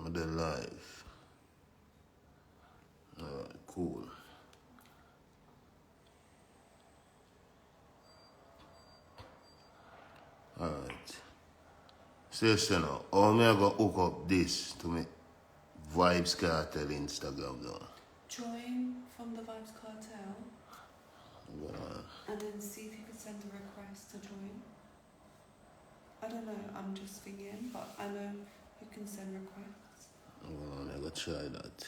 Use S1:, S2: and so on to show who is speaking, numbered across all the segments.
S1: I'm there live. Alright, cool. Alright. So listen now, how am I gonna hook up this to me Vybz Kartel Instagram now?
S2: Join from the Vybz Kartel
S1: Go on.
S2: and then see if you can send a request to join. I don't know, I'm just thinking, but I know you can send requests.
S1: Go on, I gotta try that.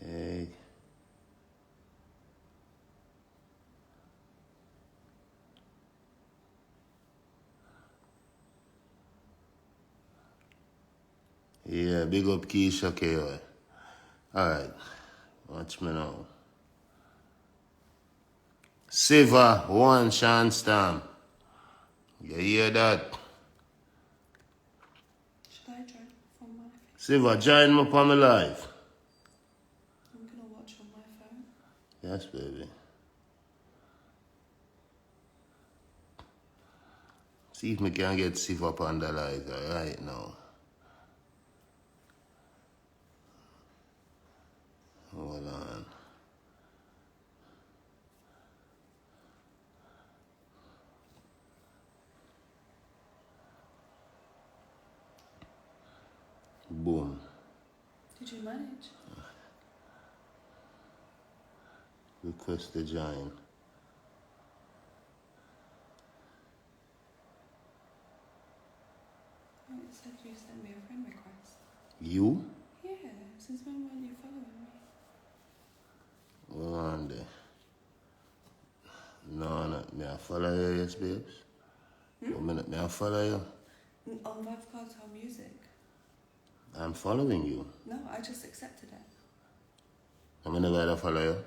S1: Hey. Yeah, big up Keisha K.O. Alright, watch me now. Siva, one chance time. You hear that?
S2: Should I join from my phone?
S1: Siva, join me upon my live.
S2: I'm gonna watch on my phone.
S1: Yes, baby. See if me can get Siva upon the live right now. Hold on. Boom.
S2: Did you manage?
S1: Request to join.
S2: Oh, it said you sent me a friend request.
S1: You?
S2: Yeah, since when weren't you following me?
S1: Hold on there. No, no. May I follow you, yes, babes? 1 minute, may I follow you?
S2: On Vybz Kartel Music.
S1: I'm following you.
S2: No, I just accepted it.
S1: I'm never gonna follow you.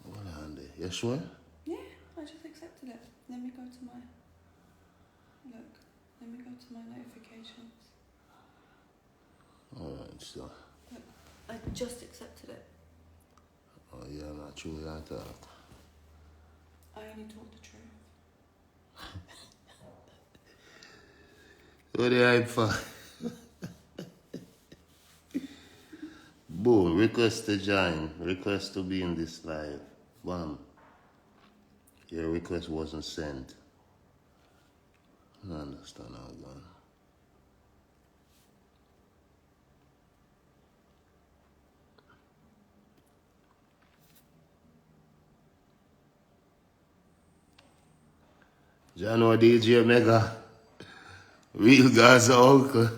S1: Hold on there. You sure?
S2: Yeah, I just accepted it. Let me go to my... Look, let me go to my notifications.
S1: Alright, so.
S2: Look, I just accepted it.
S1: Oh, yeah, not true, I thought.
S2: I only talk the truth.
S1: What the hype for? Boom, request to join. Request to be in this live. Bam. Your request wasn't sent. I don't understand how it's gone. Jano DJ Mega. Real Gaza Uncle.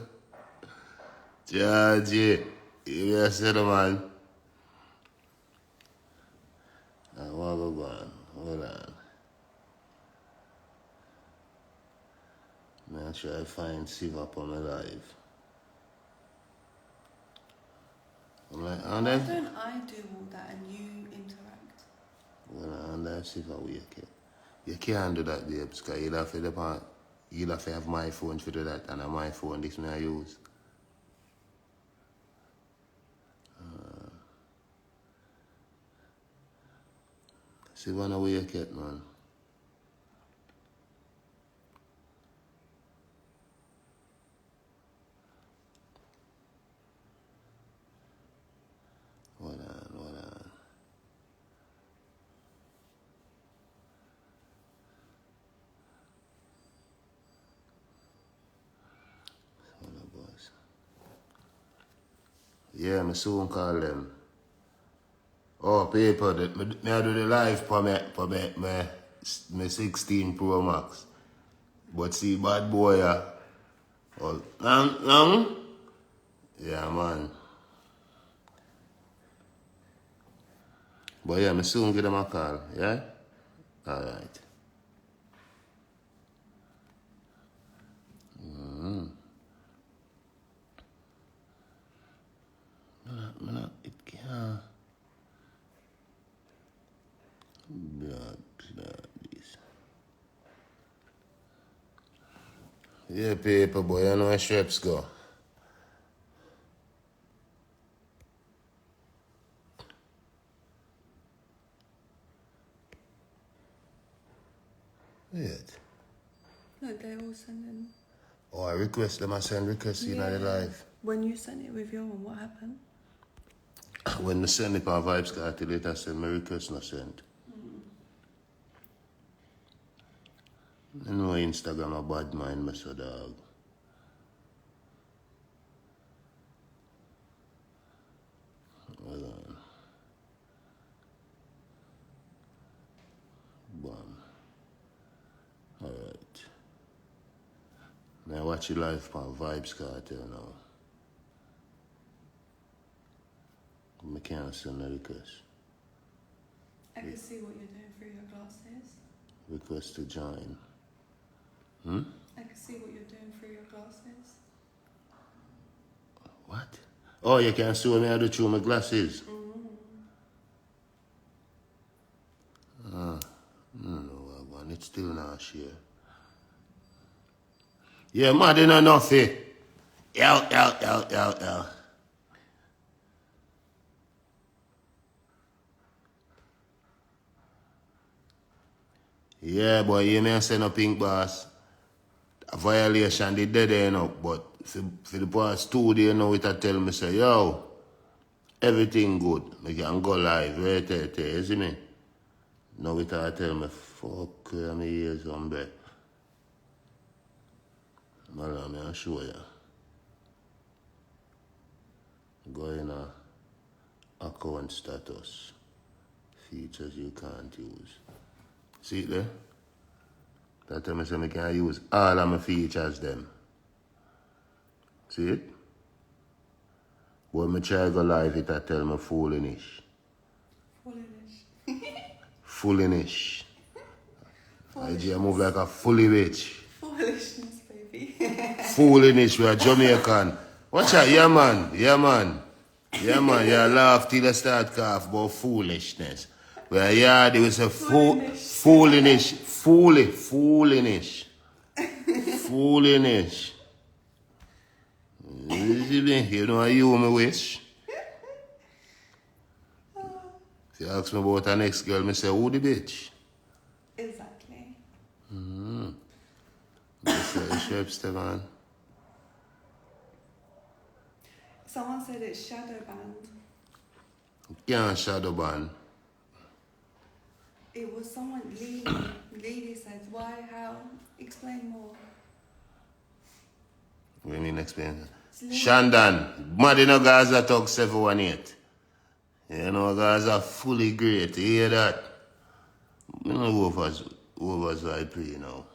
S1: Georgie. You said man. I want to go on. Hold on. I'm try to find Siva on my live. I'm like,
S2: Why don't I do all that and you interact?
S1: Well, and let's see if I wake it. You can't do that, babes, because you'll have to have my phone to do that, and my phone, this one I use. See when I wake it, man. Hold on, hold on. Hold on, boys. Yeah, I soon call them. Oh, people, me I do the live for me 16 Pro Max. But see, bad boy, oh, yeah, man. But yeah, me soon give them a call, yeah? Alright. It can't. Blood, this. Yeah, paper boy, you know where Shreps go. Wait.
S2: No, they all send in.
S1: Oh, I request them, I send requests in the live.
S2: When you sent it with your one, what happened?
S1: When I send it on Vybz Kartel, it I send my request not sent. I know Instagram a bad mind, me so dog. Hold on. Bam. Alright. Now watch it live on Vybz Kartel now. I can't send a request.
S2: I can see what you're doing through your glasses.
S1: Request to join.
S2: I can see what you're doing through your glasses.
S1: What? Oh, you can see what I do through my glasses. No, it's still not share. Yeah, man, they know nothing. L. Yeah, boy, you may say no pink boss. A violation, they dead enough, but for the past 2 days now, it a tell me, say, yo, everything good. I can go live, right there, you see me? Now it a tell me, fuck, my ears on back. Man, I'll show you. Go in a account status. Features you can't use. See it there? That time I say I can use all of my features them. See it? When I try go live, it I tell me foolinish. Foolinish. I move like a fully bitch.
S2: Foolishness, baby.
S1: Foolinish, we are Jamaican. Watch out, yeah man. You laugh till you start cough about foolishness. Well, yeah, there was a foolinish. You know you me wish. If you ask me about the next girl, I say, who the bitch?
S2: Exactly.
S1: Man.
S2: Someone said it's shadow banned.
S1: Can't shadow ban.
S2: It was someone, Lily said, why, how? Explain more.
S1: What do you mean explain? Shandon, mad in a Gaza talk 718. You know, Gaza fully great. You hear that? You know, overs I play now.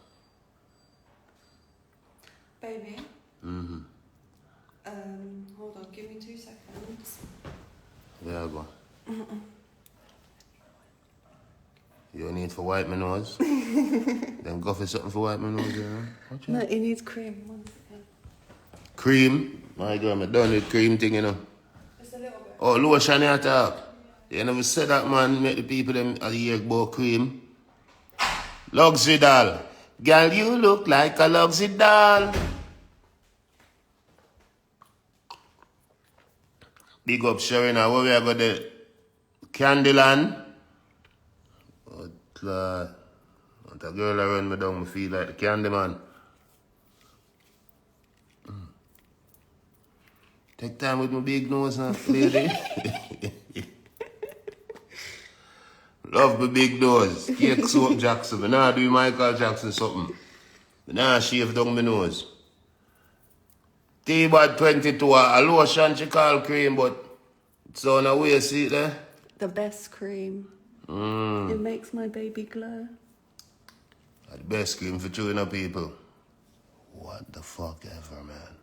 S2: Baby? Hold on, give me 2 seconds.
S1: Yeah, go. You need for white man nose? Then go for something for white man nose, you know?
S2: No, it needs cream. 1 second.
S1: Cream? My God, I'm done with cream thing, you know.
S2: Just a little bit.
S1: Oh, lotion you talk. You never said that, man. Make the people them a hear about cream. Luxury doll. Girl, you look like a luxury doll. Big up Sharina. Where we are going to Candyland. Oh, God. Want a girl around me down, me feel like the candy man. Take time with my big nose now, lady. Love my big nose. Cake soap Jackson. I now do Michael Jackson something. I now shave down my nose. T-Bad 22, a lotion she call cream, but it's on a way, see it there?
S2: The best cream. It makes my baby glow.
S1: The best cream for chewing up people. What the fuck ever, man.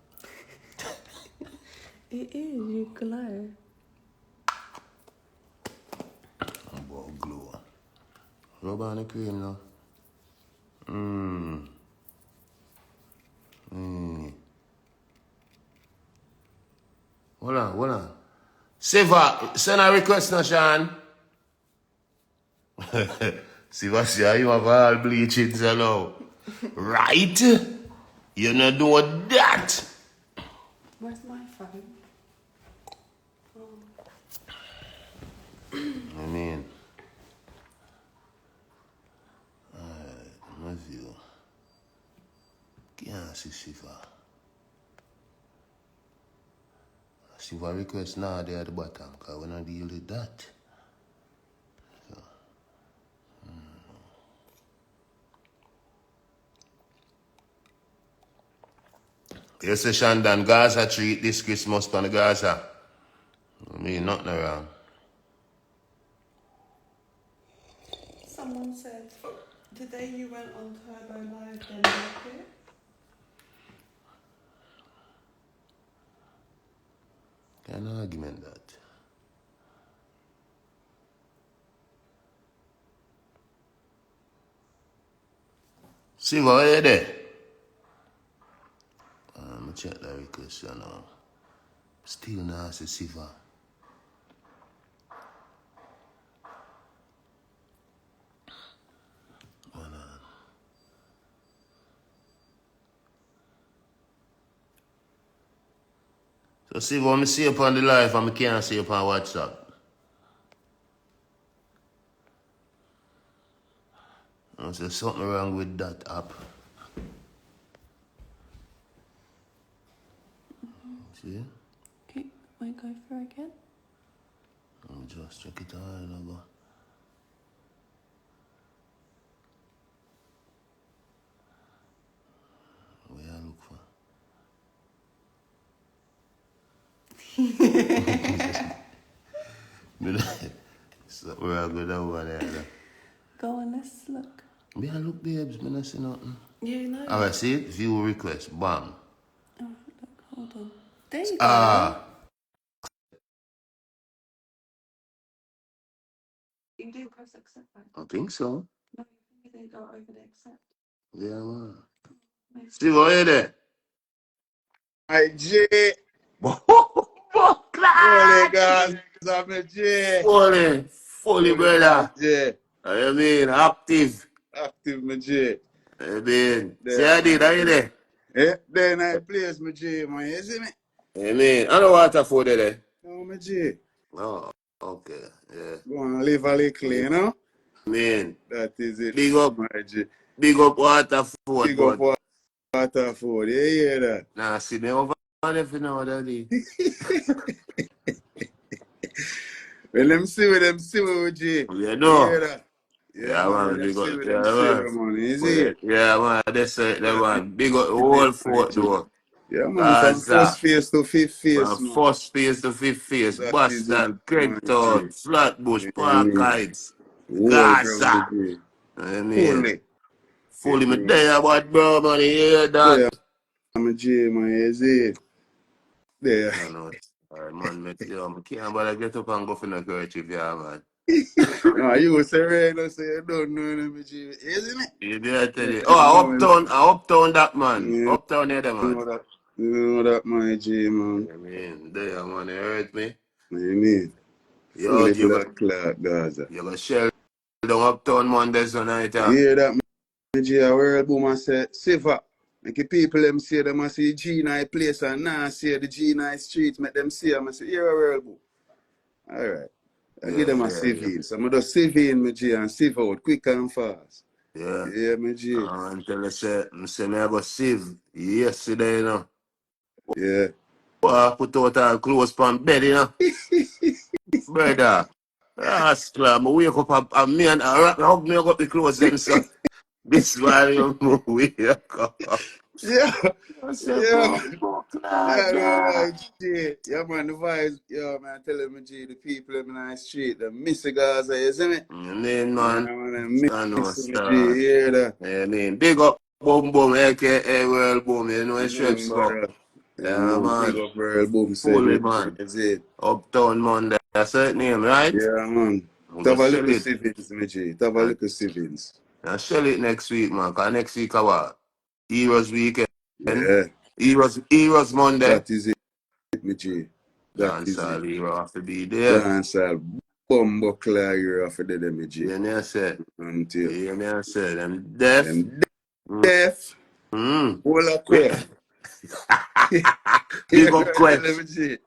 S2: It is, you glow.
S1: I'm about glow. Rub on the cream now. Hold on. Siva, send a request now, Sean. Siva, see you have all bleaching so now. Right? You not do that.
S2: Where's my phone?
S1: I mean, my see Siva. Siva request now there at the bottom, because we don't deal with that. So, Yes, Shandon, Gaza treat this Christmas on the Gaza. I mean, nothing around.
S2: Someone said the day you went on Turbo Live, then like it.
S1: Can argument that. Siva, are you there? Let me check that request now. Still not see Siva. So Siva, when I see you on the live and I can't see you on WhatsApp. There's something wrong with that app. See?
S2: Okay, I go through again.
S1: Let me just check it out. What I look for? Something wrong with that one there.
S2: Go on, let's look.
S1: Me I look, babes. Me not see nothing.
S2: Yeah, no.
S1: Alright, see it? View request. Bam.
S2: Oh, look, hold on. There you go.
S1: Ah.
S2: You do press accept.
S1: I think so.
S2: No, you think they go over the accept.
S1: Yeah, man.
S2: Maybe.
S1: Steve, are you there?
S3: My G.
S1: Fuck
S3: Fully,
S1: that!
S3: guys. I'm a G.
S1: Fully, brother.
S3: G.
S1: I mean, active.
S3: Active, my G.
S1: I mean, see,
S3: There,
S1: I did, are you
S3: man.
S1: there?
S3: Yeah, then I place, my G, man. You see me?
S1: I mean, I know what for there.
S3: No, my G.
S1: Oh, okay, yeah.
S3: Go on, live a little, you know?
S1: Man,
S3: That is it.
S1: big up
S3: My G.
S1: Waterford,
S3: Big up
S1: but
S3: Waterford. You hear that?
S1: nah, see me over there if you know daddy.
S3: When them see with them, see with G.
S1: You
S3: You
S1: know?
S3: hear that? Yeah,
S1: Yeah,
S3: man. When
S1: man,
S3: them
S1: big
S3: see
S1: up,
S3: with
S1: yeah,
S3: them, see
S1: man.
S3: with man. You see it?
S1: Yeah, man, that's it, that
S3: That
S1: man. Big up the
S3: is it,
S1: whole
S3: my
S1: fort,
S3: G.
S1: though.
S3: Yeah, man. From
S1: Gaza.
S3: first face to fifth face,
S1: From
S3: man.
S1: first phase to fifth phase,
S3: That is it,
S1: Boston,
S3: my
S1: Craigtown,
S3: G.
S1: Flatbush,
S3: You hear
S1: Park
S3: me?
S1: Heights,
S3: Whole ground
S1: Gaza.
S3: degree.
S1: I mean,
S3: Fully.
S1: fully me
S3: Yeah.
S1: there about bro, man, you hear that?
S3: There, I'm a J, man. You see it? There.
S1: I know. Alright, man, I can't bother get up and go for no kerchief, yeah, man.
S3: No, you say right now, say you don't know them, J. Isn't it?
S1: You dare tell
S3: Yeah,
S1: you.
S3: you
S1: Oh,
S3: know him.
S1: uptown that man.
S3: Yeah,
S1: Uptown there,
S3: you
S1: man.
S3: know that. You know that, my J, man.
S1: I mean, there, man, you hurt me.
S3: What you mean?
S1: Yo,
S3: Fully blood clot, Gaza.
S1: you got shell down uptown Mondays tonight,
S3: You
S1: yeah.
S3: hear that, my J? A world boom, I say, Siva. Make the people them say them, I see G9 place and now see the G9 streets, make them see them, I say, you're a world boom. All right. I give them a sieve in. So I'm just sieve in, my G, and sieve out quick and fast.
S1: Yeah.
S3: Yeah, my G.
S1: Until I say me I go sieve yesterday, you know.
S3: Yeah.
S1: Put out all clothes from bed, you know. Brother. I wake up and me and I hug me up the clothes them, so this is why you wake up.
S3: Yeah.
S1: I said,
S3: Yeah.
S1: fuck
S3: Yeah, no,
S1: that.
S3: my G. Yeah, man, the vibes. Yeah, man, I tell them, my G, the people in the street, the miss the Gaza, you see me?
S1: You mean,
S3: Yeah,
S1: man?
S3: man,
S1: I
S3: I
S1: know,
S3: miss my G, you
S1: star.
S3: hear that?
S1: I mean, big up Boom Boom, aka World Boom, you know, stretch go.
S3: Remember that. Yeah,
S1: Yeah,
S3: man, big
S1: man.
S3: up Earl Boom,
S1: Fully,
S3: celebrity,
S1: man.
S3: is it?
S1: Uptown Monday. That's the name, right?
S3: Yeah, man.
S1: I'm gonna
S3: Have a
S1: shell
S3: little
S1: it.
S3: savings, my G. Have a
S1: And
S3: little savings.
S1: I shell it next week, man. Cause next week, what? Heroes Weekend.
S3: Yeah,
S1: Heroes Monday.
S3: that is it, my G. That is it.
S1: Dancehall Hero have to be there.
S3: Dancehall, bumbo clear off of the my G.
S1: You know I said.
S3: Until
S1: You know I said. Them deaf.
S3: them
S1: Mm.
S3: deaf,
S1: Mm.
S3: all a
S1: Yeah.
S3: quest.
S1: Big
S3: Yeah,
S1: up
S3: tell
S1: Quest.
S3: me, G.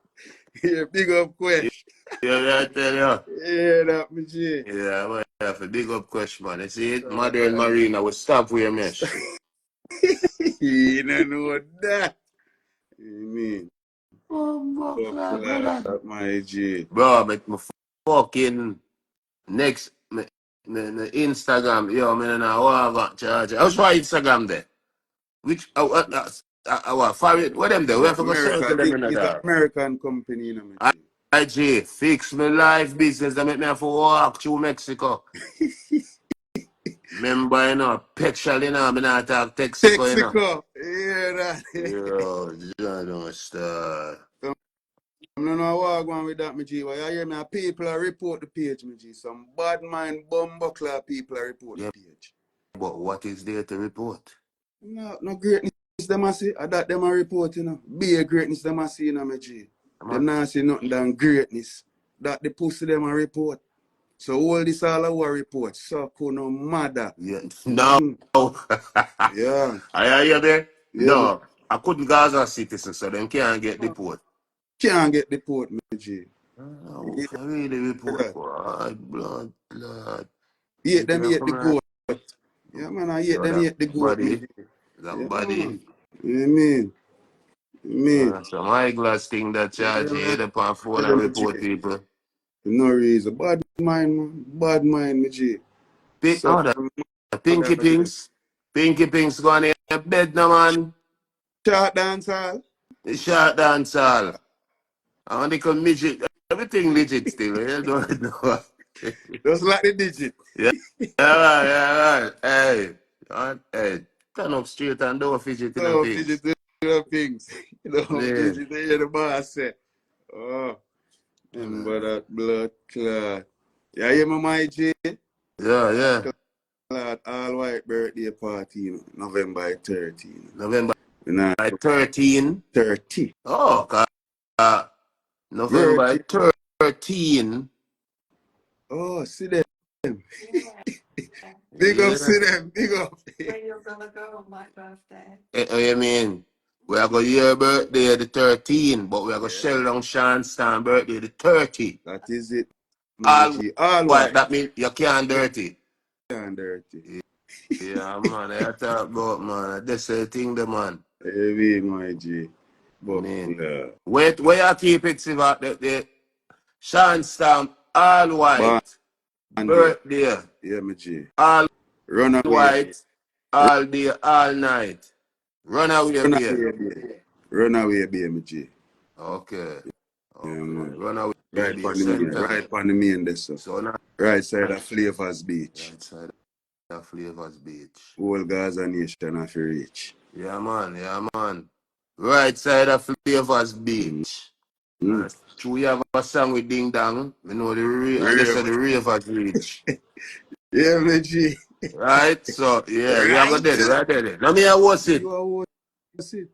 S3: Yeah, big up
S1: You
S3: quest.
S1: know I tell you.
S3: Yeah, that me G.
S1: Yeah, man, have a big up question, man. You see it?
S3: So,
S1: Modern Marina will stop with your mesh.
S3: You don't know that. You mean?
S1: Brother.
S3: My G.
S1: Bro, make my fucking next me Instagram. Yo, me na what charge. I was try Instagram there. Which what them there? We have to go circle them in
S3: It's
S1: there.
S3: American company, you know, my G.
S1: IG, fix my life business that make me have to walk through Mexico. Remember, you know, petrol, you know, me not talk Texico, you know.
S3: Mexico. Yeah, that.
S1: Yo, John, don't start.
S3: I don't know what I'm going with that, my G. Why you hear me? People are report the page, my G. Some bad mind bumbuckler people are report
S1: Yeah,
S3: the page.
S1: but what is there to report?
S3: No greatness them I see. I that them a report, you know. Be a greatness them I see, you know, my G. Them not see nothing than greatness. That the pussy them a report. So all this all our report. So no matter.
S1: Yeah, no.
S3: Yeah.
S1: I hear you there?
S3: Yeah, man.
S1: No, I couldn't Gaza citizen, so them can't get deport.
S3: Can't get the port, my G.
S1: Oh,
S3: Yeah,
S1: for really report,
S3: that.
S1: boy. Blood.
S3: Hate them,
S1: People are
S3: hate the
S1: coming out.
S3: goat. Yeah, man, I hate
S1: Yo,
S3: them,
S1: that
S3: hate the goat, my
S1: body,
S3: G.
S1: that
S3: Yeah,
S1: body.
S3: man. You mean? You mean?
S1: So my glass thing that
S3: Yeah,
S1: charge you
S3: man.
S1: head up on phone
S3: Yeah,
S1: and
S3: my G.
S1: report people.
S3: No reason. Bad mind, man. Bad mind, my G.
S1: Pink,
S3: So,
S1: oh, that Pinky Pinks. Pinky Pinks going in your bed now, man.
S3: short dance hall.
S1: The short dance all. I want to come midget. Everything legit still. You don't know.
S3: Just like the digit.
S1: Yeah, yeah, right. Hey, hey, turn up straight and don't fidget in the
S3: Oh,
S1: things.
S3: fidget the things. You know,
S1: Yeah,
S3: fidget, you hear the boss say. Oh, remember that blood clot. Yeah, you hear my G?
S1: yeah.
S3: Clot all white birthday party, you know, November 13.
S1: November
S3: You know,
S1: 13.
S3: 30.
S1: Oh, November
S3: Virgin.
S1: 13.
S3: Oh, see them.
S2: Yeah.
S3: Big up,
S1: Yeah.
S3: see them. Big up.
S2: Where you're gonna go on my birthday.
S1: What you mean? We are going your birthday the 13, but we are going to
S3: Yeah,
S1: shell down Sean's birthday the 30.
S3: that is it, my
S1: All
S3: G. All
S1: white,
S3: white.
S1: that means you can't dirty.
S3: And dirty.
S1: Yeah, man, I talk about, man. That's the thing, the man.
S3: Heavy, my G. But,
S1: Man. Wait, where you keep it, Siva? The Sean all
S3: Band
S1: white,
S3: there.
S1: birthday,
S3: Yeah, my G.
S1: all
S3: Runaway.
S1: white, all day, all night. Runaway beer.
S3: Runaway, baby. Runaway, baby, my G.
S1: Okay.
S3: Yeah,
S1: Okay.
S3: man.
S1: Runaway
S3: Right
S1: beer
S3: on the main.
S1: center.
S3: Right on the main, there, sir.
S1: So now,
S3: Right side of Flavors Beach.
S1: right side of Flavors Beach.
S3: Whole Gaza Nation have to reach.
S1: Yeah, man. Yeah, man. Right side of Flavors
S3: Mm.
S1: Beach.
S3: Mm.
S1: True, you have a song with Ding Dong. You know, I just said
S3: Rave.
S1: the Ravers Reach.
S3: Yeah, my G.
S1: Right? So, yeah, we are going
S3: Right?
S1: there, right there. Now, me, I was it.
S3: You are what it.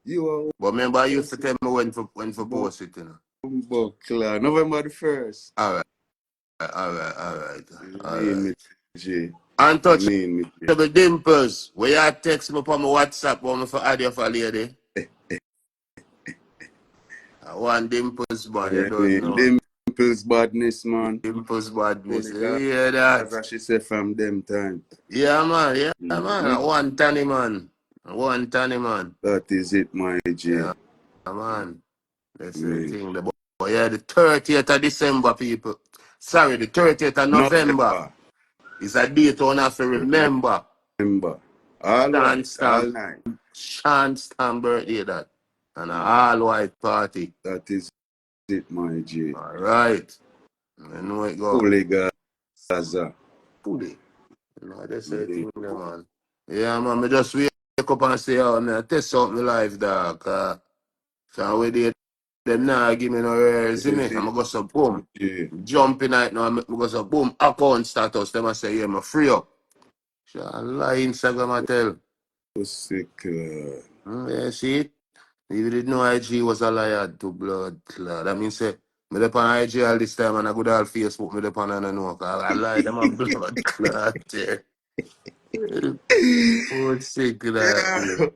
S3: You are
S1: But remember, I used
S3: what
S1: to
S3: it.
S1: tell me when for post it, you know.
S3: Buckler. November the 1st.
S1: All
S3: You mean
S1: right.
S3: me, G? You
S1: Untouchable
S3: mean me, G?
S1: Dimples, where you text me on my WhatsApp, want me for add you for lady. I want Dimples, man, you
S3: You
S1: don't know.
S3: mean Dimples badness, man.
S1: Dimples badness,
S3: Holy
S1: you
S3: God.
S1: hear
S3: As
S1: that?
S3: she said from them time.
S1: Yeah, man, I
S3: Mm-hmm.
S1: want Tanny, man. I want Tanny, man.
S3: That is it, my G.
S1: Yeah, man. That's the
S3: Me.
S1: thing. But yeah, the 30th of December, people. Sorry, the 30th of November
S3: November.
S1: is a date one have to remember.
S3: Remember. All
S1: Sean
S3: white, all
S1: Stamp,
S3: night.
S1: Sean Stamp birthday that. And an all-white party.
S3: That is it, my G.
S1: All right. I know it go.
S3: Holy Gaza.
S1: Fully. You know, that's the
S3: Me.
S1: thing there, man. Yeah, man, me just wake up and say, oh, man, test out my life, dog. So we did them now give me no rare, see me?
S3: Is it,
S1: I'm go so boom.
S3: G.
S1: Jumping right now, I'm go so boom, account status. Them I say, yeah, I'm free up. So I lie Instagram I tell.
S3: Pussy clot.
S1: Yeah, see it? You didn't know IG was a liar to blood clot. That means say, me dey on IG all this time and I go to all Facebook, me dey on and I know. Cause I lie them a blood clot. Yeah. Oh, sick that.
S3: Yeah.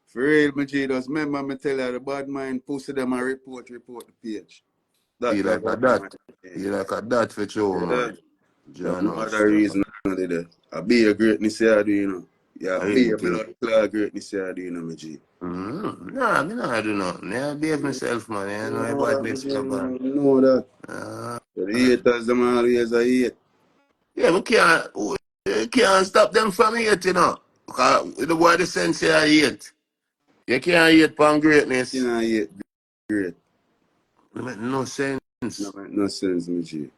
S3: For real, my G. Just remember me tell you the bad mind pussy them a report the page. That
S1: You
S3: the
S1: like a
S3: bad mind.
S1: that. You like a that for sure,
S3: Yeah.
S1: man.
S3: That's
S1: John
S3: no other
S1: Oster.
S3: reason I did it. I be a greatness here, do you know. Yeah,
S1: I
S3: be a
S1: didn't think.
S3: blood clot greatness you do, you know, my G.
S1: Nah, me not do nothing. I behave myself, man. I
S3: You
S1: know
S3: know that,
S1: about
S3: my
S1: me
S3: G,
S1: stuff, man.
S3: you know that.
S1: Uh,
S3: The haters, them always a hate.
S1: yeah, we can't stop them from hate, you know. Because the boy the sense say I hate. You can't hate upon
S3: You
S1: greatness.
S3: know, hate great.
S1: It make no sense.
S3: No make no sense, my G.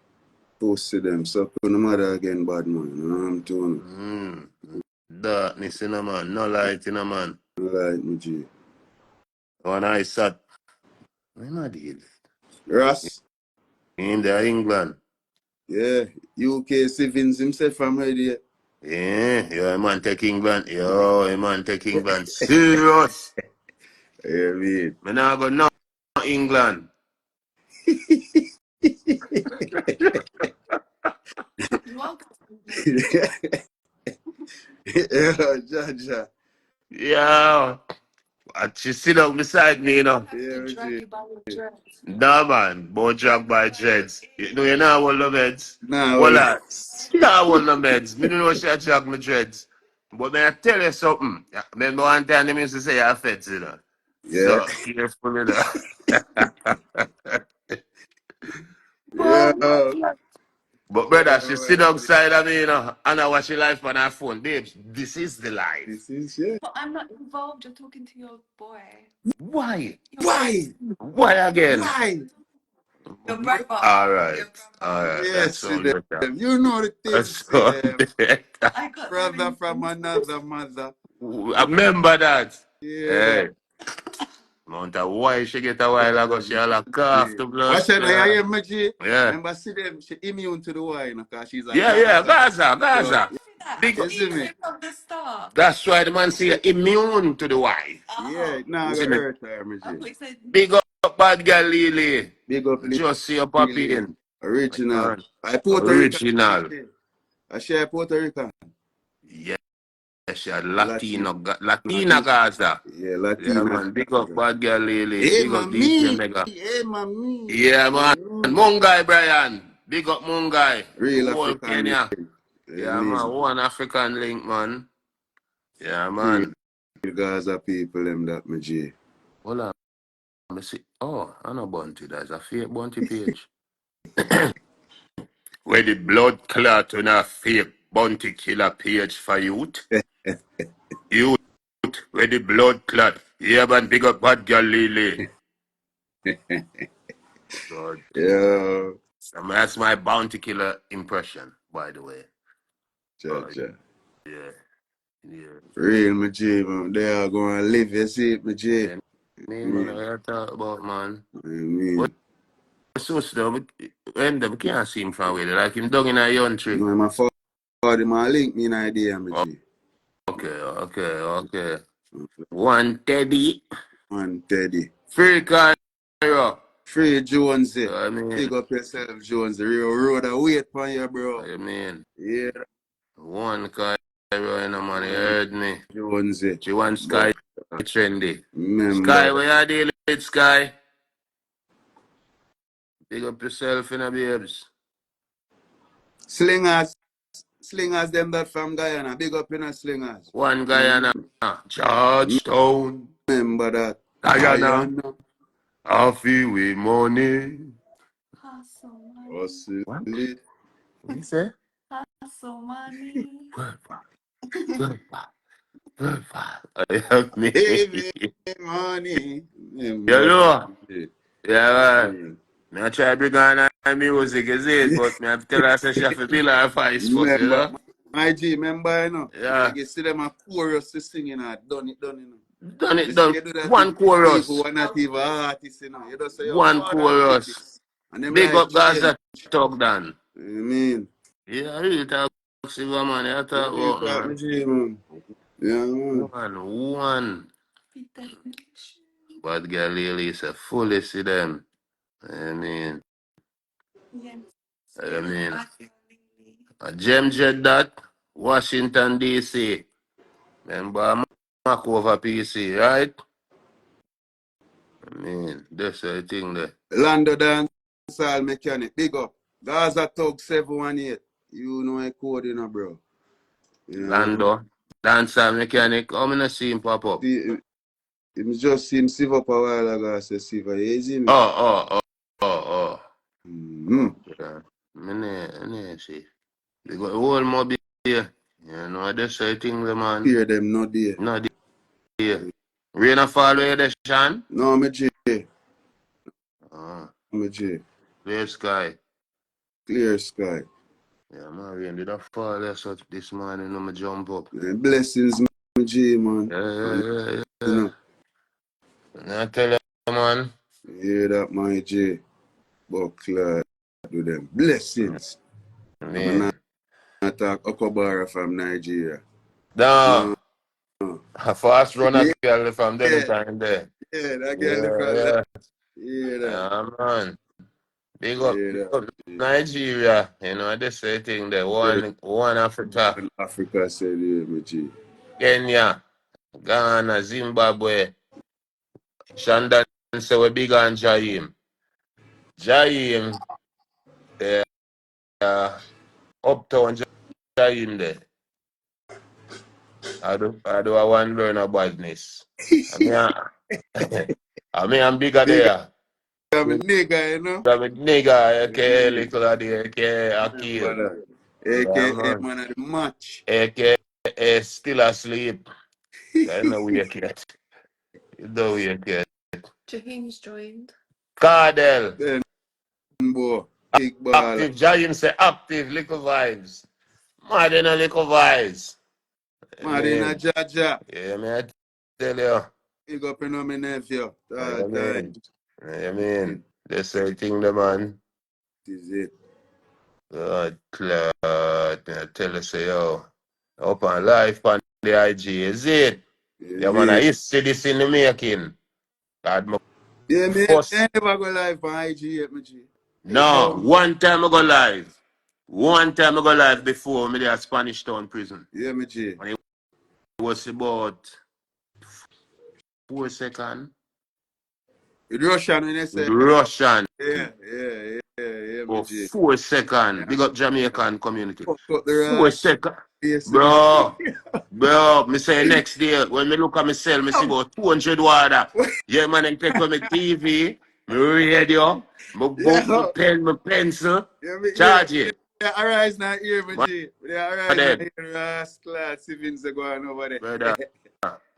S3: Post to them, suck on the mother again, bad man. You know what I'm doing?
S1: Darkness in a man, no light in a man.
S3: Alright, my G.
S1: One eye sat. Where am I deal?
S3: Ross,
S1: In the England.
S3: yeah, UK Sevens himself from here.
S1: Yeah, man take England. Yo, man take England. Serious.
S3: Yeah, man.
S1: Me now go no England.
S2: Welcome.
S3: Yeah, Jaja.
S1: Yeah. She sit down beside me, you know.
S2: I have
S3: Yeah,
S2: to
S3: my
S2: drag
S3: G.
S2: you by your dress.
S1: Nah, man. Both drag by dreads. You know, you know all the meds.
S3: Nah,
S1: Well,
S3: well,
S1: nah, all the meds. Me don't know she drag my dreads. But may I tell you something? Remember one time they used to say you're fed, you know.
S3: yeah.
S1: So, careful, you know.
S3: Yeah.
S1: But
S3: Yeah,
S1: brother, she sit
S3: well,
S1: outside of me, you know, and I watch her life on her phone. Babes, this is the life.
S3: this is, yeah.
S2: But I'm not involved. You're talking to your boy.
S1: Why?
S2: Your
S3: Why?
S1: Why again?
S3: Why?
S2: your brother.
S1: All right.
S2: Your
S1: All
S2: brother.
S1: right. That
S3: Yes, see
S1: sounds better.
S3: them. You know the
S1: That
S3: things, see
S1: sounds
S3: them.
S1: better.
S2: I got them
S3: Brother
S2: in.
S3: from another mother.
S1: I remember that.
S3: Yeah.
S1: Hey. Mount of why she get a while ago, she all a cough
S3: Yeah.
S1: the blood
S3: Watch out, I
S1: clot.
S3: hear my G.
S1: Yeah.
S3: Remember, see them, she immune to the wine, because she's a
S1: Yeah,
S3: Gaza. So,
S1: Gaza.
S2: I
S1: Big
S3: you
S1: up.
S2: told
S3: see
S2: you
S3: me?
S2: from the start.
S1: That's why the man say immune to the wife.
S3: Yeah,
S2: Oh.
S3: now
S1: You
S3: I
S1: see
S3: got
S1: me?
S3: hurt her, my
S2: I
S3: G.
S2: thought you said.
S1: Big up bad girl Lily.
S3: Big up
S1: Just see your puppy
S3: Lily.
S1: in.
S3: Original.
S1: Man.
S3: I Puerto Rican, my
S1: Original.
S3: G. I share Puerto Rican.
S1: Yeah, she had
S3: Latina.
S1: Latina Gaza.
S3: Yeah,
S1: Yeah,
S3: Latina.
S1: man. Big up bad girl Lily.
S3: Hey,
S1: Big up DJ
S3: mami.
S1: Mega.
S3: Hey, mami.
S1: Yeah, man. Mungai Brian. Big up Mungai.
S3: Real
S1: Whole
S3: African
S1: Kenya.
S3: link.
S1: Yeah, man.
S3: Amen.
S1: One African link, man. Yeah,
S3: Real
S1: man.
S3: Gaza people, them that, my G.
S1: Hold on. Let me see. Oh, I know Bounty. That's a fake Bounty page. Where the blood clot on a fake Bounty killer page for youth. Youth. Where the blood clot. Yeah, man. Big up bad girl Lily. God.
S3: Yeah.
S1: That's my Bounty killer impression, by the way. Oh,
S3: Jaja.
S1: yeah. Yeah.
S3: Real, my G, man. They are going to live, you see it, my G.
S1: Yeah, me, man,
S3: Amen.
S1: I talk about, man.
S3: Amen.
S1: So slow, when them can't see him from where they like him dug in a country.
S3: No, my father, my link me in idea, my G.
S1: Okay. One Teddy,
S3: Man, Teddy.
S1: free Cairo.
S3: Free Jonesy.
S1: I mean,
S3: Big up yourself, Jonesy. Real road a wait for you, bro.
S1: I mean,
S3: Yeah,
S1: one Cairo, you know, man, you heard me.
S3: Jonesy.
S1: She want
S3: But
S1: Sky trendy. Sky,
S3: remember,
S1: where you dealing with, Sky? Big up yourself, you know, babes.
S3: slingers them that from Guyana. Big up in a slingers.
S1: One Guyana, Georgetown,
S3: Remember that.
S1: Guyana,
S3: Guyana.
S1: Happy with money.
S2: Hustle money.
S3: Hustle
S1: What?
S3: it.
S1: What you say?
S2: Hustle money.
S1: Good. Help me.
S3: Heavy money. Remember
S1: Hello.
S3: that.
S1: Yeah, man.
S3: Yeah.
S1: Me I try bring on her music, is it? But me have to tell her say she have to bill her voice first, you
S3: Remember,
S1: know?
S3: my G, remember, you know?
S1: Yeah.
S3: You see them a chorus to singing, done it, you know?
S1: Done
S3: You
S1: it,
S3: see,
S1: done.
S3: you do that
S1: One
S3: with people
S1: chorus.
S3: who are not even artists, you know? You just say, yo,
S1: One
S3: Lord, I did
S1: chorus.
S3: this. And them
S1: Big
S3: life
S1: up
S3: change.
S1: Gaza talk done.
S3: I mean,
S1: Yeah, I really talk silver man. I talk
S3: you
S1: about
S3: talk, my
S1: man.
S3: G, man. Yeah, man.
S1: One. Bad girl Lily is a fully see them. I mean,
S2: Yes.
S1: I mean,
S2: Bad girl Lily.
S1: a Gem Jet that, Washington DC. Remember Mac over PC, right? I mean, that's the thing there.
S3: Lando Dancehall Mechanic, big up. Gaza Tug 718. You know I code, you know, bro. You know?
S1: Lando. Dancer mechanic. How many see him pop up?
S3: See, him just seen Siva up a while ago. I said, Siva, you see me?
S1: Oh.
S3: Mm-hmm.
S1: Okay. Me see. They got the whole mob here. You know, that's the thing, the man.
S3: Hear them not there.
S1: Not there. Rain a fall where there, Sean?
S3: No, me J.
S1: Oh,
S3: Me J.
S1: clear sky.
S3: Clear sky.
S1: Yeah, man, rain did a fall there, so this morning, I'm jump up.
S3: Blessings, me J, man.
S1: Yeah.
S3: You know,
S1: I tell you, man.
S3: you hear that, my J. Buckler, do them. Blessings. I'm
S1: Man.
S3: not talk Okobara from Nigeria.
S1: No.
S3: No.
S1: A fast runner
S3: Yeah,
S1: girl from them
S3: yeah,
S1: time there.
S3: that girl from that.
S1: Yeah.
S3: Hear that.
S1: Yeah, man. Big
S3: Hear
S1: up
S3: that.
S1: Nigeria. You know, this thing there.
S3: Yeah,
S1: One Africa,
S3: Africa said, yeah, me J.
S1: Kenya, Ghana, Zimbabwe. Shandon say we big on Jaim. Jaim, uh, uptown Jaim there. I do a one learn a badness. I mean, I'm bigger
S3: Nigga,
S1: there.
S3: I'm a nigga, you know.
S1: I'm a nigga, aka
S3: Yeah,
S1: little of the aka Akil.
S3: brother.
S1: Yeah,
S3: AKA
S1: man.
S3: man of the match.
S1: AKA still asleep. I know wake yet. You don't wake yet.
S2: Jaheim's joined.
S1: Cardell.
S3: Then, boy, big ball.
S1: Active. Jaim say active. Little vibes. Mad in a little vibes. I
S3: Marina
S1: mean,
S3: Jaja.
S1: yeah, me I tell you.
S3: Big up in my nephew.
S1: I
S3: All
S1: mean,
S3: times.
S1: I
S3: It
S1: mean, that's the thing, the man.
S3: is it.
S1: God, Claude, I tell you, say, yo, up on life on the IG, is it? Yeah, man, I
S3: Yeah,
S1: used to see this in the making. God, my
S3: yeah, me
S1: first.
S3: never go live on IG yet, me G.
S1: No,
S3: No.
S1: one time I go live. One time I go live before me there at Spanish Town prison.
S3: Yeah, me G.
S1: And it was about 4 seconds.
S3: With Russian when they say,
S1: Russian.
S3: me
S1: For
S3: G.
S1: 4 seconds.
S3: Yeah,
S1: Big up Jamaican community.
S3: fuck up the
S1: 4 seconds.
S3: face.
S1: Bro, me say next day, when me look at myself, me see about 200 water. Yeah, man, and take on my TV, my radio, my book, my
S3: Yeah,
S1: pen, my pencil,
S3: yeah, me hear.
S1: charge it.
S3: Yeah, arise not here, me
S1: Man,
S3: G. Yeah, arise not
S1: them,
S3: here. Rascal, Simmons are going over there.
S1: brother,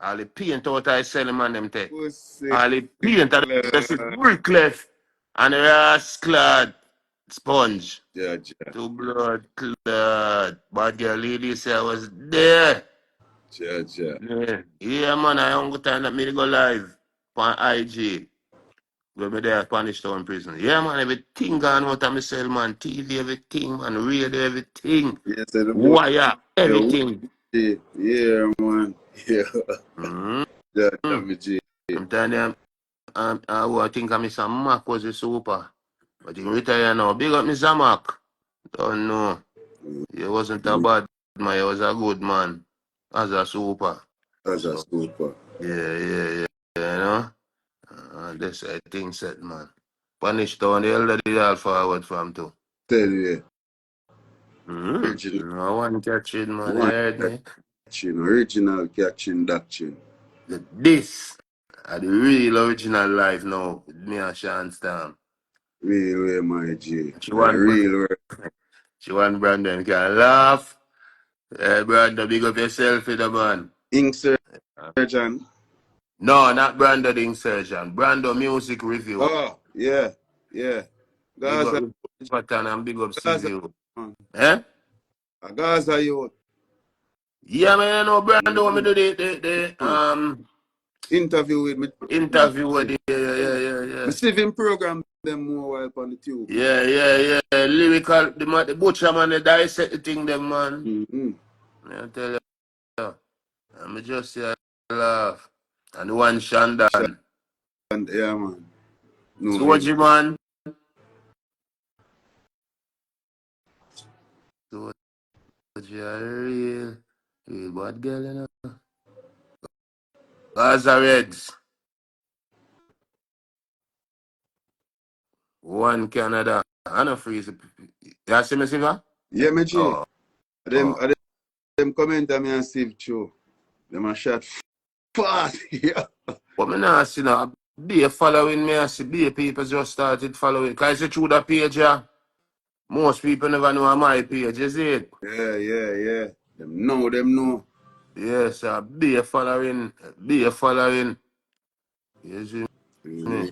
S1: all the paint out I sell him and them take.
S3: Pussy.
S1: All the paint, that's it, Wycliffe, and the rascal sponge.
S3: Judge,
S1: Two blood clot. Bad girl lady say I was there.
S3: judge.
S1: Yeah, man, I don't got time that me to go live on IG. When me there at Spanish Town prison. Yeah, man, everything gone out of myself, man. TV, everything, man. Radio, everything.
S3: Yes, the boy.
S1: Wire,
S3: Yeah,
S1: everything.
S3: yeah, man. Yeah,
S1: Mm-hmm.
S3: judge, me G.
S1: I'm telling you, I think I'm Mr. Mac was a super. But he retired now. Big up Mr. Mac. Don't know. He wasn't a bad man. He was a good man. As a super.
S3: That's a
S1: So,
S3: super.
S1: yeah. You know? This I think set, man. Punish Town, the elder did all forward from too.
S3: Tell you, original.
S1: No one catch it, man. You
S3: One
S1: heard me?
S3: catching, original catching doctrine.
S1: This are the real original life now. With me and Sean Storm.
S3: Real way, my G.
S1: She
S3: The
S1: want,
S3: real way.
S1: she want Brandon can laugh. Hey, Brandon, big up yourself, the man.
S3: Ink surgeon.
S1: No, not Brandon the Insurgent. Brandon Music Review.
S3: Oh, yeah.
S1: Big
S3: Gaza,
S1: up Pattern and big up
S3: Gaza,
S1: CVU.
S3: man.
S1: Eh?
S3: A Gaza youth.
S1: Yeah, man, you know, Brandon want me
S3: Mm-hmm.
S1: do the
S3: Interview with me.
S1: interview with the
S3: Me see him program them more while on the tube.
S1: yeah. Lyrical, the butcher man, they dissect the thing, them man.
S3: Mm-hmm.
S1: I tell you, I'm just here laugh. And the one Shandon.
S3: And yeah, man. No, him.
S1: Soji man. Soji a real bad girl, you know. Gaza Reds. One Canada. I know freeze. You see me, Siva?
S3: Yeah, me G.
S1: Oh.
S3: Them them comment on me and Steve Cho. Them a shot fast. Yeah.
S1: But me not see now. Be following me, I see be people just started following. Cause it's through the page, yeah. Most people never know my page, is it?
S3: Yeah. Them know.
S1: Yes, be following. Be following. You see me?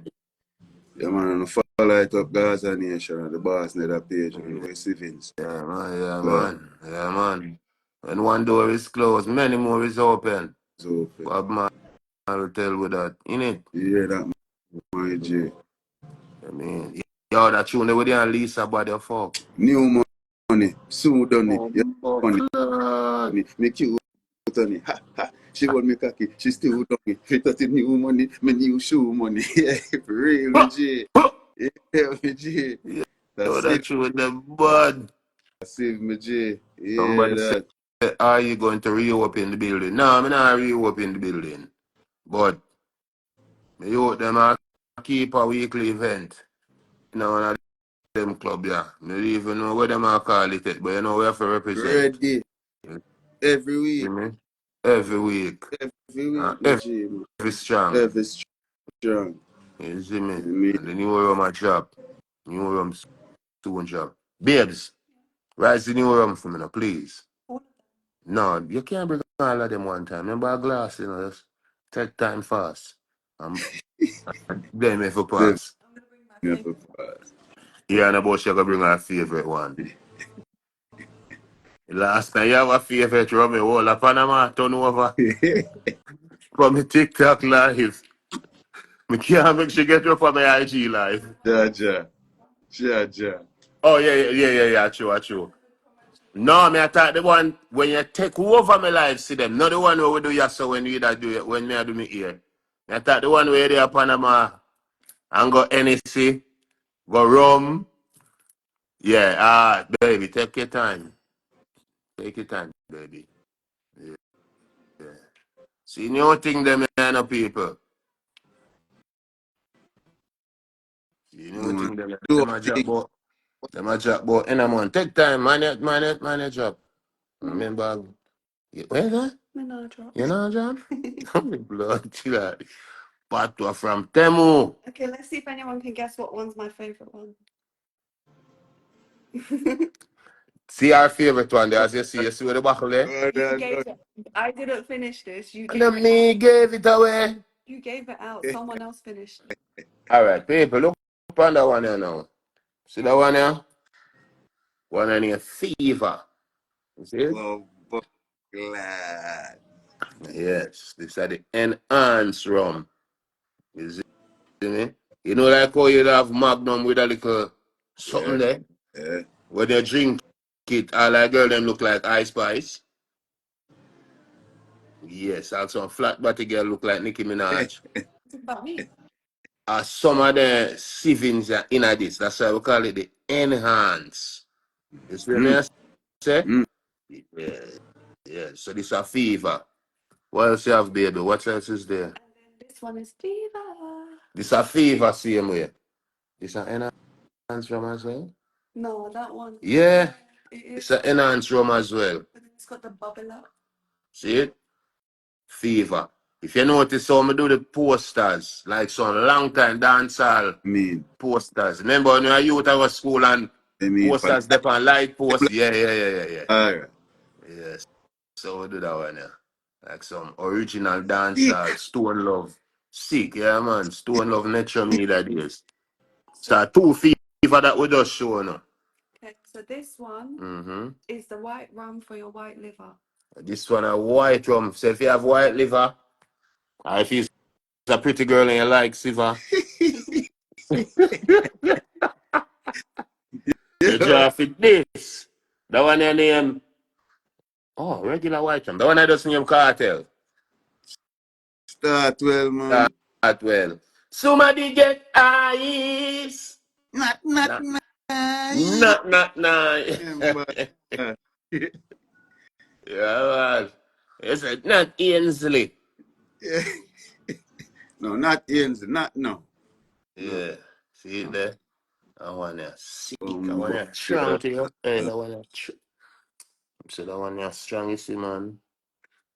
S3: Yeah, man, and follow it up Gaza Nation and the boss need a page and we see Vince.
S1: Yeah,
S3: Glad
S1: man. Yeah, man. When one door is closed, many more is open.
S3: it's open.
S1: Bob man will tell with that, innit?
S3: You hear that, my G?
S1: I mean, yo, that tune with you and Lisa body fuck.
S3: New money, soon done it. Yeah,
S1: Oh,
S3: money.
S1: God.
S3: Me cute on it. Ha ha. She want me cocky, she still done it. Fit out in new money, me new shoe money. Yeah, for real, me G. Yeah, me G.
S1: Yo,
S3: That's
S1: that
S3: it.
S1: tune with the bud.
S3: That's it, me G. Yeah,
S1: Somebody said,
S3: that.
S1: are you going to reopen the building? No, I'm not reopen the building. But me out them a keep a weekly event. You know, one of them club, yeah. Me don't even know what them are call it, but you know we have to represent.
S3: Ready
S1: You
S3: every
S1: see
S3: week.
S1: me? Every week.
S3: Every week, me G. Man.
S1: Every strong.
S3: Every strong.
S1: You see me?
S3: I mean,
S1: And the new room I drop. New room soon drop. Babes, rise the new room for me now, please. No, you can't bring all of them one time. Remember a glass, you know, just take time fast. Then if you
S3: them
S1: pass.
S2: I'm gonna bring my
S3: me
S2: favorite.
S3: up fast.
S1: Yeah, and about you gonna bring our favorite one. Last time you have a favorite rum, you hold a Panama turn over from the TikTok live. Me can't make sure get up on my IG live.
S3: Ja.
S1: Oh yeah, true. No, me I thought the one when you take over my live, see them. Not the one where we do ya so when we that do it when me I do me here. Me I thought the one where they are Panama and go NSC, go rum. Yeah, baby, take your time. Take your time, baby. Yeah, yeah. See new thing them people. See new
S3: Man,
S1: thing
S3: do
S1: them a
S3: big.
S1: drop about in a month. Take time, man it drop.
S2: No,
S1: Remember where's that?
S2: me no drop.
S1: You know John? Blood chill. Patwa from Temu.
S2: Okay, let's see if anyone can guess what one's my favorite one.
S1: See our favorite one there, as you see with the buckle there?
S2: You gave it. I didn't finish this. You
S1: And
S2: gave
S1: then
S2: it
S1: me
S2: out.
S1: gave it away.
S2: You gave it out. Someone else finished it.
S1: Alright, people, look on that one here now. See that one here? One in here, Fever. You see it?
S3: Love, but glad.
S1: Yes, this is the enhanced rum. You see me? You know like how you have Magnum with a little something
S3: Yeah,
S1: there?
S3: yeah.
S1: When you drink it, all like girl them look like Ice Spice. Yes, also a flat body girl look like Nicki Minaj.
S2: It's about me.
S1: Some of the sievings are in this. That's why we call it the enhance. You see what
S3: Mm,
S1: I say?
S3: mm.
S1: Yeah, yeah. So this is a fever. What else you have, baby? What else is there?
S2: And then this one is Diva.
S1: This is a fever, same way. This is an enhanced rum as well?
S2: No, that one.
S1: Yeah,
S2: It
S1: it's
S2: is.
S1: an enhanced rum as well.
S2: But then it's got the bubble up.
S1: See it? Fever. If you notice how I do the posters, like some long time dancehall
S3: I mean,
S1: posters. Remember when you were youth, I was school and
S3: for
S1: posters dep on light post? Yeah.
S3: all right.
S1: Yes. So we do that one, yeah. Like some original
S3: Dick.
S1: dancehall, Stone Love. Sick, yeah man. Stone Love Nature Me that is.
S2: So,
S1: So two fever that we just show now.
S2: okay, so this one
S1: Mm-hmm.
S2: is the white rum for your white liver.
S1: This one a white rum. So if you have white liver, or if you're a pretty girl and you like silver, you
S3: Yeah.
S1: draw fit this. That one your name. Oh, regular white rum. That one I just name Cartel.
S3: Start well, man.
S1: That well. Somebody get eyes.
S3: Not
S1: Not,
S3: nice.
S1: not.
S3: Remember.
S1: Yeah, man. It's not Ainsley.
S3: Yeah. No, not ends. Not no. No.
S1: Yeah. See it there? I want to sick. I want
S3: But
S1: to chunk to your head. I want to So that one is strong, you see, man.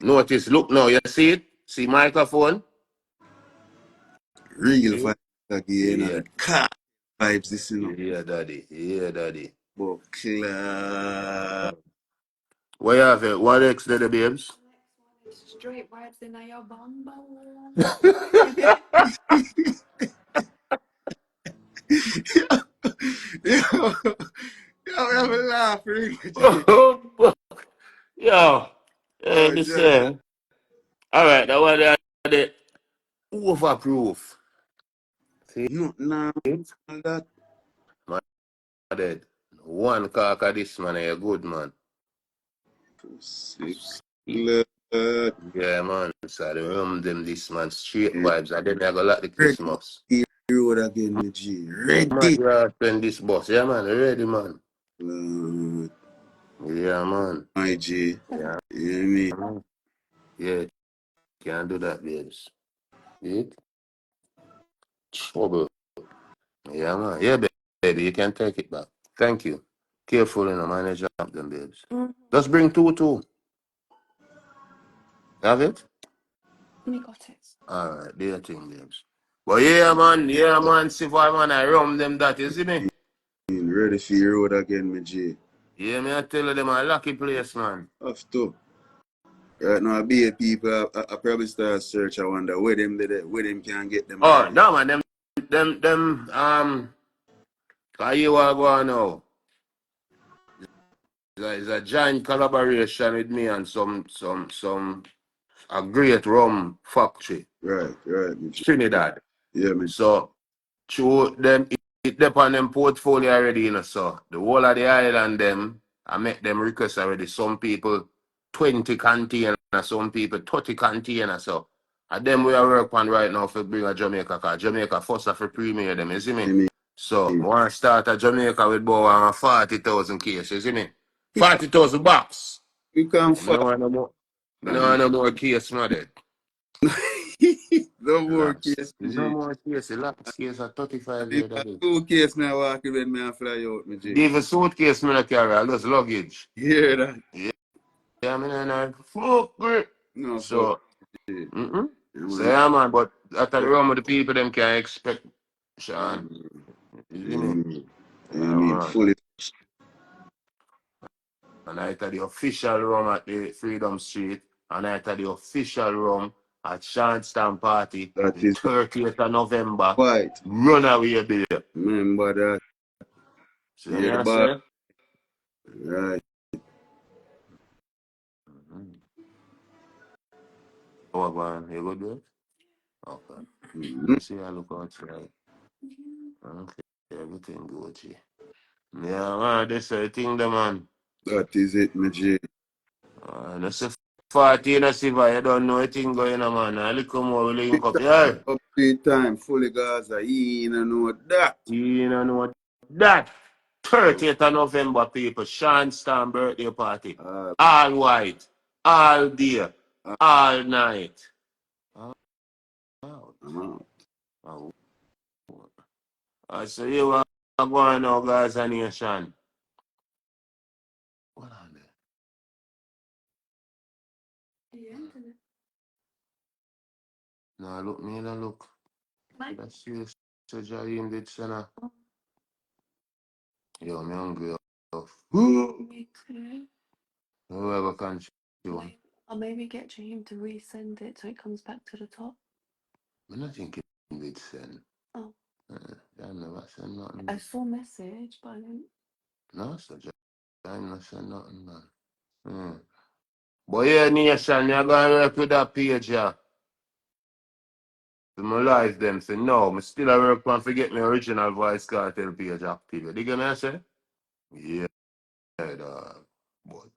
S1: Notice, look now, you see it? See microphone?
S3: Real
S1: See?
S3: vibes again
S1: Yeah.
S3: and car vibes this, you know.
S1: Yeah, daddy. Yeah, daddy.
S3: Buckler.
S1: What you have it? What next, the babes?
S2: Straight vibes in your bumbo.
S3: Yo, we have a laugh, really.
S1: Oh, yo.
S3: Oh,
S1: The
S3: Johnny.
S1: same. All right, that one the overproof. See
S3: No, nah,
S1: it?
S3: that.
S1: Man, dead. One cock of this, man, a good man.
S3: Six. Blood.
S1: Yeah, man. So the room them this man straight
S3: Yeah.
S1: vibes. And then I go like the
S3: Ready.
S1: Christmas.
S3: Road again, my G.
S1: Man,
S3: Ready.
S1: you are spend this bus. Yeah, man. Ready, man.
S3: Blood.
S1: Yeah, man.
S3: My G.
S1: Yeah.
S3: You hear me?
S1: Man. Yeah, can't do that, babes. It trouble. Yeah, man. Yeah, baby, you can take it back. Thank you. Careful in the manager of them, babes. Just bring two. Have it?
S2: We got it.
S1: Alright, do your thing, babes. But yeah, man, see if I man, I rum them that, you see me?
S3: Ready for your road again, my G.
S1: Yeah, me I tell you them a lucky place, man.
S3: Have to. Right now, be a people, I probably start search. I wonder where them can get them
S1: Oh,
S3: ID.
S1: no, man, cause you are going now. It's a giant collaboration with me and a great rum factory,
S3: Right, my G.
S1: Trinidad.
S3: Yeah, man.
S1: So, through them, it depend on them portfolio already, you know, so the whole of the island, them, I make them request already. Some people 20 container, some people 30 container, so. And them we are work on right now for bring a Jamaica, cause Jamaica first have to premiere them, you see me?
S3: You mean,
S1: So, we want to start a Jamaica with about 40,000 cases, you see me? 40,000 bucks.
S3: we can
S1: I don't
S3: fuck.
S1: want no more. I don't
S3: Man.
S1: want no more case, mother.
S3: No more case,
S1: Last.
S3: my
S1: No
S3: G.
S1: more case. The last case at 35
S3: If
S1: years,
S3: I
S1: that is.
S3: two case, me I walk when me I fly out, my G.
S1: Give a suitcase, me not carry. I lose luggage.
S3: Hear that?
S1: Yeah, me not fuck it.
S3: No, fuck.
S1: So,
S3: G.
S1: mm-mm.
S3: You
S1: So,
S3: man.
S1: yeah, man, but after the
S3: Fuck.
S1: realm of the people, them can expect, Sean. You see
S3: You
S1: me?
S3: mean,
S1: Yeah, man.
S3: fully.
S1: And I had the official room at the Freedom Street, and I had the official room at Shanstown Party,
S3: That
S1: the
S3: is
S1: 30th of November.
S3: white.
S1: Runaway there.
S3: Remember that.
S1: See
S3: Hear
S1: me,
S3: the
S1: I
S3: bar.
S1: say?
S3: Right.
S1: Mm-hmm. Oh, man, you good with it? Okay.
S3: Mm-hmm.
S1: See, I look outside. Okay, everything good, G. Yeah, man, this is the thing, the man.
S3: That is it, my G.
S1: That's a 14, I see, but you don't know a thing going on, man. I look more, we link up. Yeah,
S3: Update time, fully Gaza. He ain't know that.
S1: you know what? That 30th of November, people, Sean Stan birthday party.
S3: Uh,
S1: All white, all day,
S3: uh,
S1: all night. Out.
S3: I'm out.
S1: Oh, I say, you are going now, guys, and nation. What on there?
S2: The internet.
S1: No, look, me, no look.
S2: Mine.
S1: That's you, so Jaim did, Sana. Yo, me hungry.
S2: Me too.
S1: Whoever can you.
S2: Maybe, or maybe get Jaheim to resend it so it comes back to the top.
S1: I'm not thinking did send.
S2: Oh.
S1: I never send nothing.
S2: I saw message, but I didn't.
S1: No, so I never send nothing, man. But yeah, nation, you're going to work with that page, yeah. To my life, them say, no, I still a work on forget my original Vybz Kartel page active. You dig me, I say? Yeah, dog. But,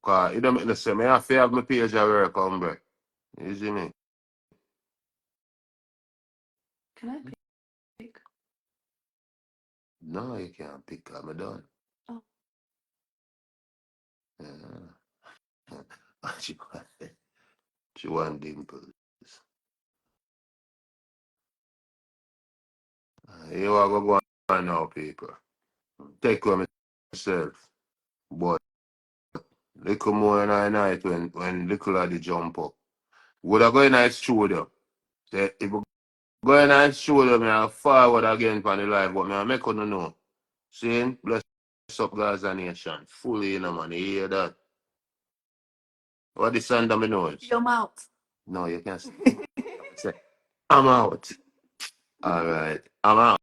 S1: cause it don't make no sense. I have to have my page at work, hombre. You see me?
S2: Can I pick?
S1: No, you can't pick up. I'm done.
S2: Oh.
S1: Yeah. She want dimples. You are going to go on now, people. Take care of myself. But Little more in the night when little of the jump up. Would I go in the studio? Say, if I go in the studio, I'll forward again for the live, but I make you know. See? Bless up Gaza Nation. Fully in, man. You hear that? What the sound of my nose?
S4: Your mouth.
S1: No, you can't say. I'm out. All right. I'm out.